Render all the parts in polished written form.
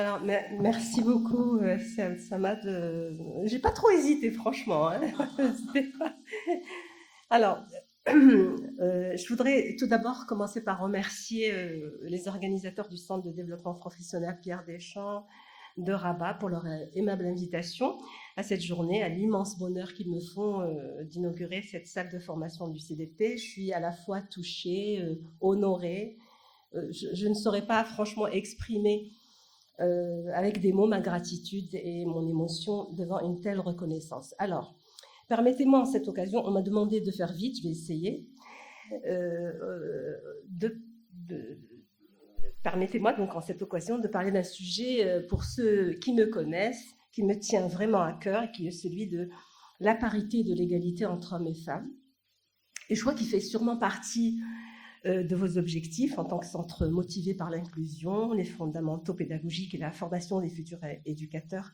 Alors, merci beaucoup. Ça m'a de... J'ai pas trop hésité, franchement, hein. C'était pas- Alors, je voudrais tout d'abord commencer par remercier les organisateurs du Centre de développement professionnel Pierre Deschamps de Rabat pour leur aimable invitation à cette journée, à l'immense bonheur qu'ils me font d'inaugurer cette salle de formation du CDP. Je suis à la fois touchée, honorée. Je ne saurais pas franchement exprimer avec des mots ma gratitude et mon émotion devant une telle reconnaissance. Alors, permettez-moi en cette occasion, on m'a demandé de faire vite, je vais essayer, de, de, permettez-moi donc en cette occasion de parler d'un sujet pour ceux qui me connaissent, qui me tient vraiment à cœur, qui est celui de la parité et de l'égalité entre hommes et femmes. Et je crois qu'il fait sûrement partie de vos objectifs en tant que centre motivé par l'inclusion, les fondamentaux pédagogiques et la formation des futurs éducateurs.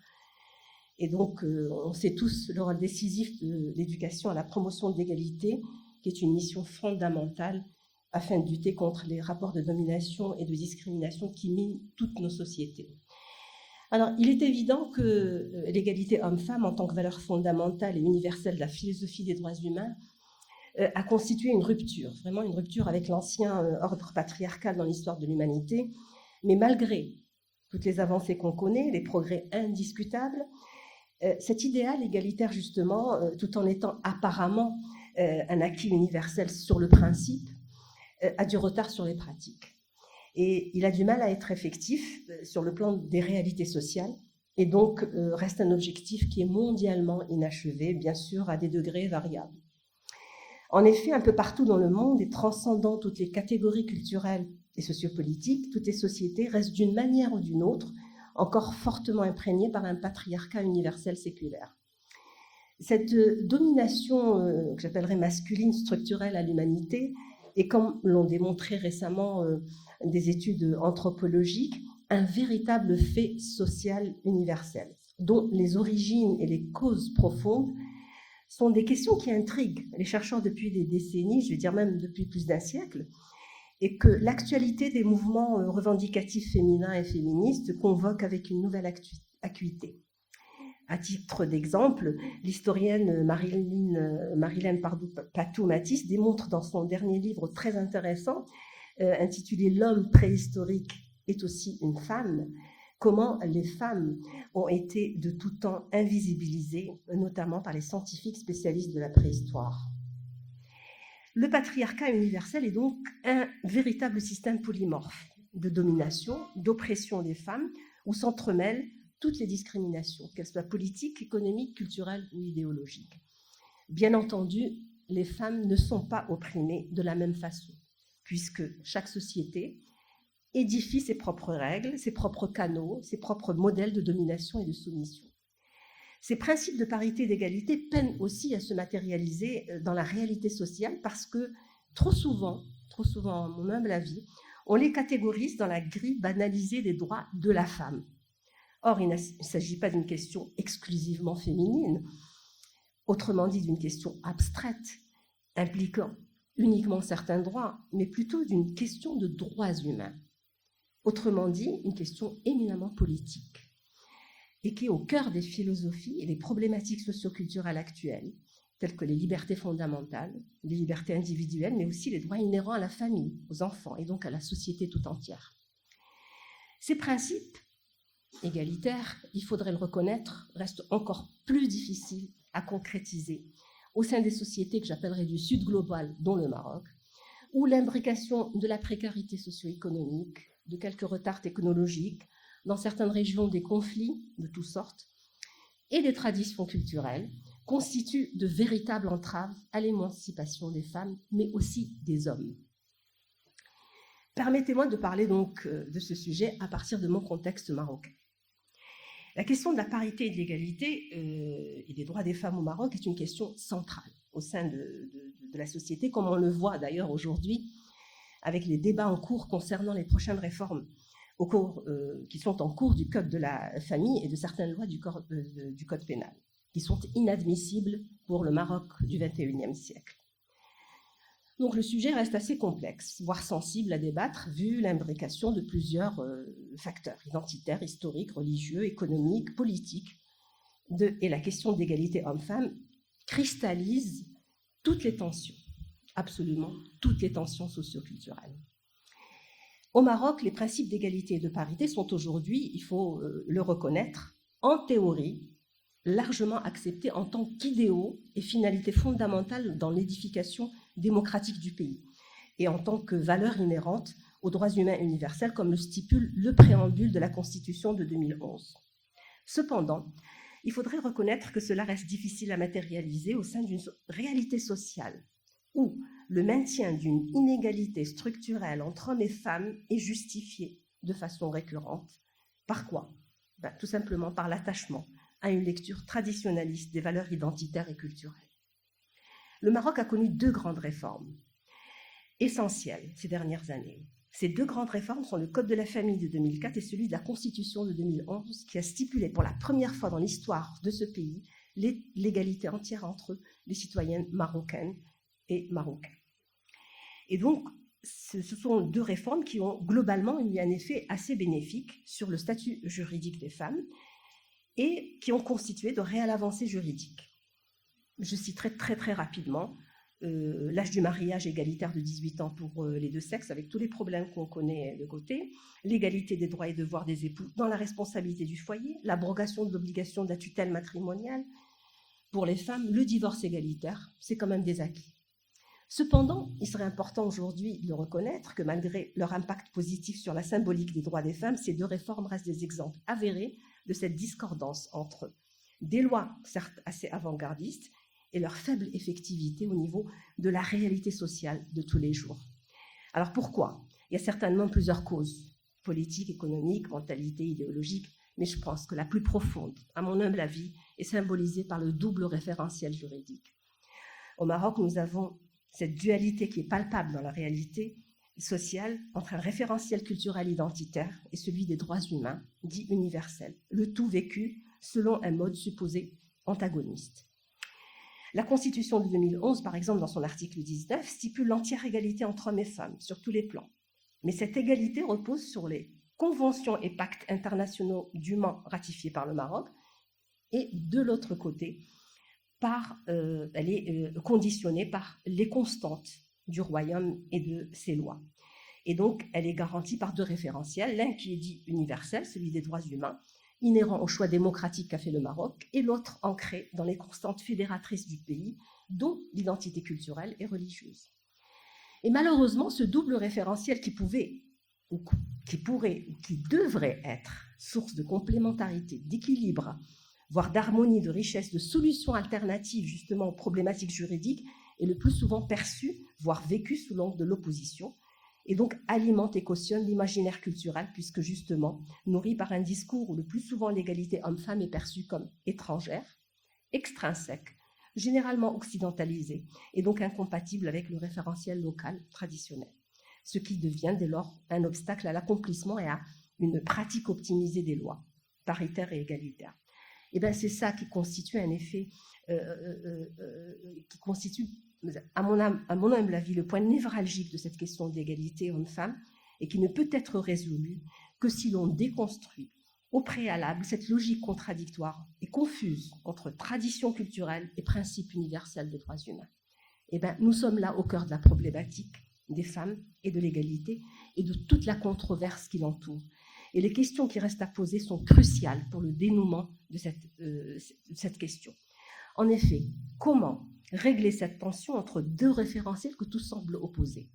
Et donc, on sait tous le rôle décisif de l'éducation à la promotion de l'égalité, qui est une mission fondamentale afin de lutter contre les rapports de domination et de discrimination qui minent toutes nos sociétés. Alors, il est évident que l'égalité homme-femme, en tant que valeur fondamentale et universelle de la philosophie des droits humains, a constitué une rupture, vraiment une rupture avec l'ancien ordre patriarcal dans l'histoire de l'humanité. Mais malgré toutes les avancées qu'on connaît, les progrès indiscutables, cet idéal égalitaire, justement, tout en étant apparemment un acquis universel sur le principe, a du retard sur les pratiques. Et il a du mal à être effectif sur le plan des réalités sociales, et donc reste un objectif qui est mondialement inachevé, bien sûr, à des degrés variables. En effet, un peu partout dans le monde, et transcendant toutes les catégories culturelles et sociopolitiques, toutes les sociétés restent d'une manière ou d'une autre encore fortement imprégnées par un patriarcat universel séculaire. Cette domination que j'appellerais masculine structurelle à l'humanité, et comme l'ont démontré récemment des études anthropologiques, un véritable fait social universel, dont les origines et les causes profondes sont des questions qui intriguent les chercheurs depuis des décennies, je vais dire même depuis plus d'un siècle, et que l'actualité des mouvements revendicatifs féminins et féministes convoque avec une nouvelle acuité. À titre d'exemple, l'historienne Marilène Patou-Matisse démontre dans son dernier livre très intéressant, intitulé « L'homme préhistorique est aussi une femme », comment les femmes ont été de tout temps invisibilisées, notamment par les scientifiques spécialistes de la préhistoire. Le patriarcat universel est donc un véritable système polymorphe de domination, d'oppression des femmes, où s'entremêlent toutes les discriminations, qu'elles soient politiques, économiques, culturelles ou idéologiques. Bien entendu, les femmes ne sont pas opprimées de la même façon, puisque chaque société édifie ses propres règles, ses propres canaux, ses propres modèles de domination et de soumission. Ces principes de parité et d'égalité peinent aussi à se matérialiser dans la réalité sociale parce que trop souvent, à mon humble avis, on les catégorise dans la grille banalisée des droits de la femme. Or, il ne s'agit pas d'une question exclusivement féminine, autrement dit d'une question abstraite, impliquant uniquement certains droits, mais plutôt d'une question de droits humains. Autrement dit, une question éminemment politique, et qui est au cœur des philosophies et des problématiques socioculturelles actuelles, telles que les libertés fondamentales, les libertés individuelles, mais aussi les droits inhérents à la famille, aux enfants, et donc à la société tout entière. Ces principes égalitaires, il faudrait le reconnaître, restent encore plus difficiles à concrétiser au sein des sociétés que j'appellerais du Sud global, dont le Maroc, où l'imbrication de la précarité socio-économique, de quelques retards technologiques, dans certaines régions des conflits de toutes sortes, et des traditions culturelles, constituent de véritables entraves à l'émancipation des femmes, mais aussi des hommes. Permettez-moi de parler donc de ce sujet à partir de mon contexte marocain. La question de la parité et de l'égalité et des droits des femmes au Maroc est une question centrale au sein de la société, comme on le voit d'ailleurs aujourd'hui avec les débats en cours concernant les prochaines réformes qui sont en cours du Code de la famille et de certaines lois du Code pénal, qui sont inadmissibles pour le Maroc du XXIe siècle. Donc le sujet reste assez complexe, voire sensible à débattre, vu l'imbrication de plusieurs facteurs identitaires, historiques, religieux, économiques, politiques, et la question d'égalité homme-femme cristallise toutes les tensions, absolument toutes les tensions socioculturelles. Au Maroc, les principes d'égalité et de parité sont aujourd'hui, il faut le reconnaître, en théorie, largement acceptés en tant qu'idéaux et finalités fondamentales dans l'édification démocratique du pays, et en tant que valeur inhérente aux droits humains universels, comme le stipule le préambule de la Constitution de 2011. Cependant, il faudrait reconnaître que cela reste difficile à matérialiser au sein d'une réalité sociale où le maintien d'une inégalité structurelle entre hommes et femmes est justifié de façon récurrente. Par quoi ? Tout simplement par l'attachement à une lecture traditionnaliste des valeurs identitaires et culturelles. Le Maroc a connu 2 grandes réformes essentielles ces dernières années. Ces 2 grandes réformes sont le Code de la famille de 2004 et celui de la Constitution de 2011, qui a stipulé pour la première fois dans l'histoire de ce pays l'égalité entière entre les citoyennes marocaines et marocains. Et donc, ce sont 2 réformes qui ont globalement eu un effet assez bénéfique sur le statut juridique des femmes et qui ont constitué de réelles avancées juridiques. Je citerai très rapidement l'âge du mariage égalitaire de 18 ans pour les 2 sexes, avec tous les problèmes qu'on connaît de côté, l'égalité des droits et devoirs des époux dans la responsabilité du foyer, l'abrogation de l'obligation de la tutelle matrimoniale pour les femmes, le divorce égalitaire, c'est quand même des acquis. Cependant, il serait important aujourd'hui de reconnaître que malgré leur impact positif sur la symbolique des droits des femmes, ces 2 réformes restent des exemples avérés de cette discordance entre des lois certes assez avant-gardistes et leur faible effectivité au niveau de la réalité sociale de tous les jours. Alors pourquoi ? Il y a certainement plusieurs causes, politiques, économiques, mentalité, idéologiques, mais je pense que la plus profonde, à mon humble avis, est symbolisée par le double référentiel juridique. Au Maroc, nous avons cette dualité qui est palpable dans la réalité sociale entre un référentiel culturel identitaire et celui des droits humains, dit universel, le tout vécu selon un mode supposé antagoniste. La Constitution de 2011, par exemple, dans son article 19, stipule l'entière égalité entre hommes et femmes sur tous les plans. Mais cette égalité repose sur les conventions et pactes internationaux dûment ratifiés par le Maroc, et de l'autre côté, elle est conditionnée par les constantes du royaume et de ses lois. Et donc, elle est garantie par 2 référentiels, l'un qui est dit universel, celui des droits humains, inhérent au choix démocratique qu'a fait le Maroc, et l'autre ancré dans les constantes fédératrices du pays, dont l'identité culturelle et religieuse. Et malheureusement, ce double référentiel qui pourrait, ou qui devrait être source de complémentarité, d'équilibre, voire d'harmonie, de richesse, de solutions alternatives justement aux problématiques juridiques, est le plus souvent perçu, voire vécu sous l'angle de l'opposition, et donc alimente et cautionne l'imaginaire culturel, puisque justement, nourri par un discours où le plus souvent l'égalité homme-femme est perçue comme étrangère, extrinsèque, généralement occidentalisée, et donc incompatible avec le référentiel local traditionnel, ce qui devient dès lors un obstacle à l'accomplissement et à une pratique optimisée des lois, paritaires et égalitaires. Et bien c'est ça qui constitue un effet, qui constitue, à mon humble avis, le point névralgique de cette question d'égalité homme-femme, et qui ne peut être résolu que si l'on déconstruit au préalable cette logique contradictoire et confuse entre tradition culturelle et principe universel des droits humains. Et bien nous sommes là au cœur de la problématique des femmes et de l'égalité et de toute la controverse qui l'entoure. Et les questions qui restent à poser sont cruciales pour le dénouement de cette question. En effet, comment régler cette tension entre 2 référentiels que tout semble opposer,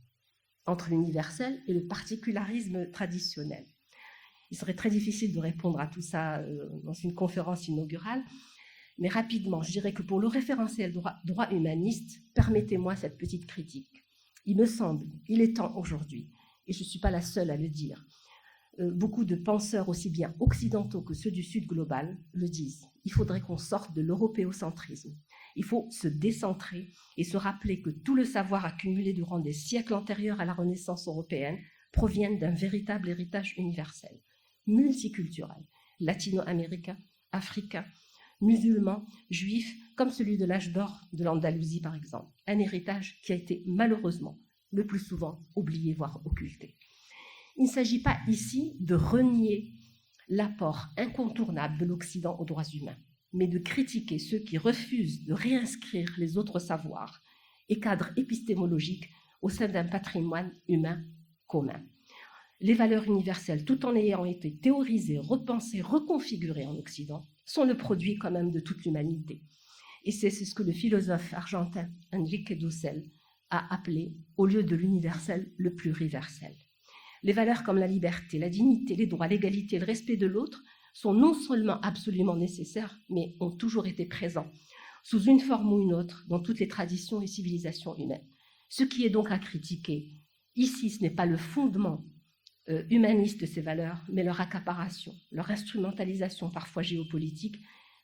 entre l'universel et le particularisme traditionnel? Il serait très difficile de répondre à tout ça dans une conférence inaugurale, mais rapidement, je dirais que pour le référentiel droit humaniste, permettez-moi cette petite critique. Il me semble, il est temps aujourd'hui, et je ne suis pas la seule à le dire, beaucoup de penseurs aussi bien occidentaux que ceux du Sud global le disent. Il faudrait qu'on sorte de l'européocentrisme. Il faut se décentrer et se rappeler que tout le savoir accumulé durant des siècles antérieurs à la Renaissance européenne provient d'un véritable héritage universel, multiculturel, latino-américain, africain, musulmans, juifs, comme celui de l'âge d'or de l'Andalousie par exemple. Un héritage qui a été malheureusement le plus souvent oublié, voire occulté. Il ne s'agit pas ici de renier l'apport incontournable de l'Occident aux droits humains, mais de critiquer ceux qui refusent de réinscrire les autres savoirs et cadres épistémologiques au sein d'un patrimoine humain commun. Les valeurs universelles, tout en ayant été théorisées, repensées, reconfigurées en Occident, sont le produit quand même de toute l'humanité. Et c'est ce que le philosophe argentin Enrique Dussel a appelé, au lieu de l'universel, le pluriversel. Les valeurs comme la liberté, la dignité, les droits, l'égalité, le respect de l'autre sont non seulement absolument nécessaires, mais ont toujours été présents, sous une forme ou une autre, dans toutes les traditions et civilisations humaines. Ce qui est donc à critiquer, ici, ce n'est pas le fondement humaniste de ces valeurs, mais leur accaparation, leur instrumentalisation parfois géopolitique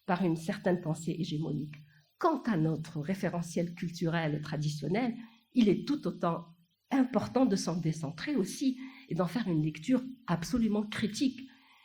par une certaine pensée hégémonique. Quant à notre référentiel culturel traditionnel, il est tout autant important de s'en décentrer aussi et d'en faire une lecture absolument critique,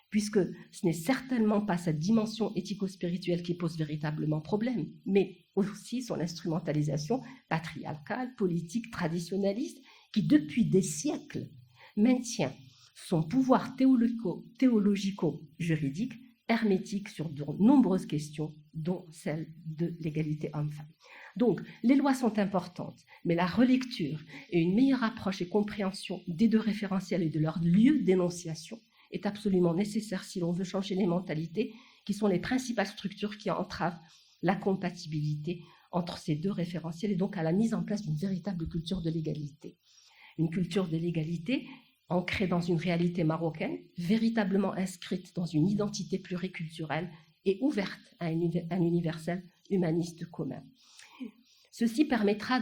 puisque ce n'est certainement pas sa dimension éthico-spirituelle qui pose véritablement problème, mais aussi son instrumentalisation patriarcale, politique, traditionnaliste, qui depuis des siècles maintient son pouvoir théologico-juridique hermétique sur de nombreuses questions, dont celle de l'égalité homme-femme. Donc, les lois sont importantes, mais la relecture et une meilleure approche et compréhension des deux référentiels et de leur lieu d'énonciation est absolument nécessaire si l'on veut changer les mentalités, qui sont les principales structures qui entravent la compatibilité entre ces deux référentiels et donc à la mise en place d'une véritable culture de l'égalité. Une culture de l'égalité ancrée dans une réalité marocaine, véritablement inscrite dans une identité pluriculturelle et ouverte à un universel humaniste commun. Ceci permettra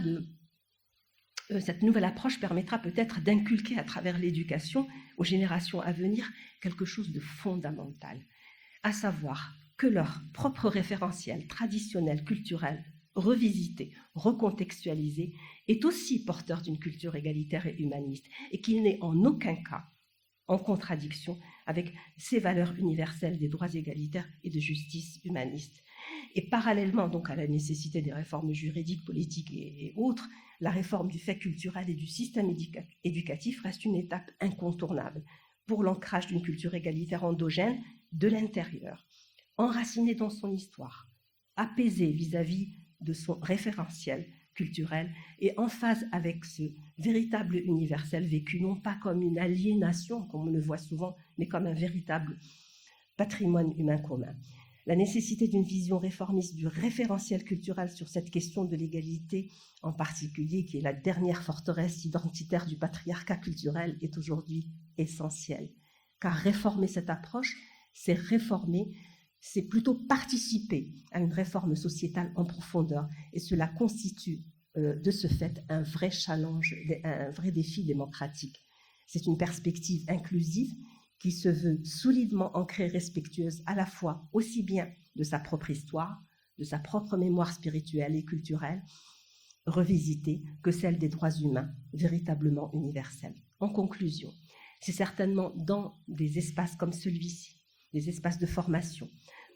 cette nouvelle approche permettra peut-être d'inculquer à travers l'éducation aux générations à venir quelque chose de fondamental, à savoir que leur propre référentiel traditionnel, culturel, revisité, recontextualisé, est aussi porteur d'une culture égalitaire et humaniste, et qu'il n'est en aucun cas en contradiction avec ces valeurs universelles des droits égalitaires et de justice humaniste. Et parallèlement donc à la nécessité des réformes juridiques, politiques et autres, la réforme du fait culturel et du système éducatif reste une étape incontournable pour l'ancrage d'une culture égalitaire endogène de l'intérieur, enracinée dans son histoire, apaisée vis-à-vis de son référentiel culturel et en phase avec ce véritable universel vécu, non pas comme une aliénation, comme on le voit souvent, mais comme un véritable patrimoine humain commun. La nécessité d'une vision réformiste du référentiel culturel sur cette question de l'égalité en particulier, qui est la dernière forteresse identitaire du patriarcat culturel, est aujourd'hui essentielle. Car réformer cette approche, c'est réformer, c'est plutôt participer à une réforme sociétale en profondeur. Et cela constitue de ce fait un vrai challenge, un vrai défi démocratique. C'est une perspective inclusive qui se veut solidement ancrée, respectueuse à la fois aussi bien de sa propre histoire, de sa propre mémoire spirituelle et culturelle, revisitée, que celle des droits humains, véritablement universels. En conclusion, c'est certainement dans des espaces comme celui-ci, des espaces de formation,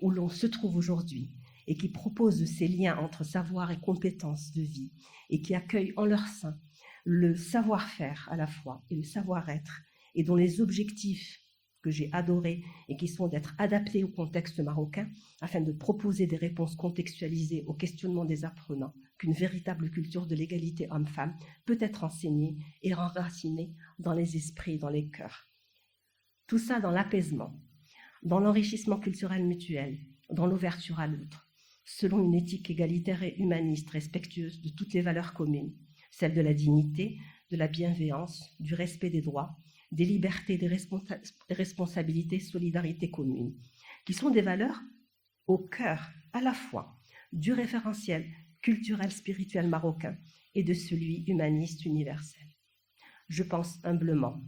où l'on se trouve aujourd'hui et qui proposent ces liens entre savoir et compétences de vie et qui accueillent en leur sein le savoir-faire à la fois et le savoir-être et dont les objectifs que j'ai adorés et qui sont d'être adaptés au contexte marocain afin de proposer des réponses contextualisées aux questionnements des apprenants, qu'une véritable culture de l'égalité homme-femme peut être enseignée et enracinée dans les esprits et dans les cœurs. Tout ça dans l'apaisement, dans l'enrichissement culturel mutuel, dans l'ouverture à l'autre, selon une éthique égalitaire et humaniste respectueuse de toutes les valeurs communes, celle de la dignité, de la bienveillance, du respect des droits, des libertés, des responsabilités, solidarité commune, qui sont des valeurs au cœur à la fois du référentiel culturel spirituel marocain et de celui humaniste universel. Je pense humblement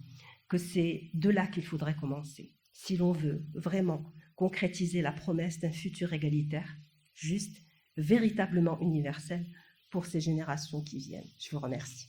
que c'est de là qu'il faudrait commencer, si l'on veut vraiment concrétiser la promesse d'un futur égalitaire, juste, véritablement universel pour ces générations qui viennent. Je vous remercie.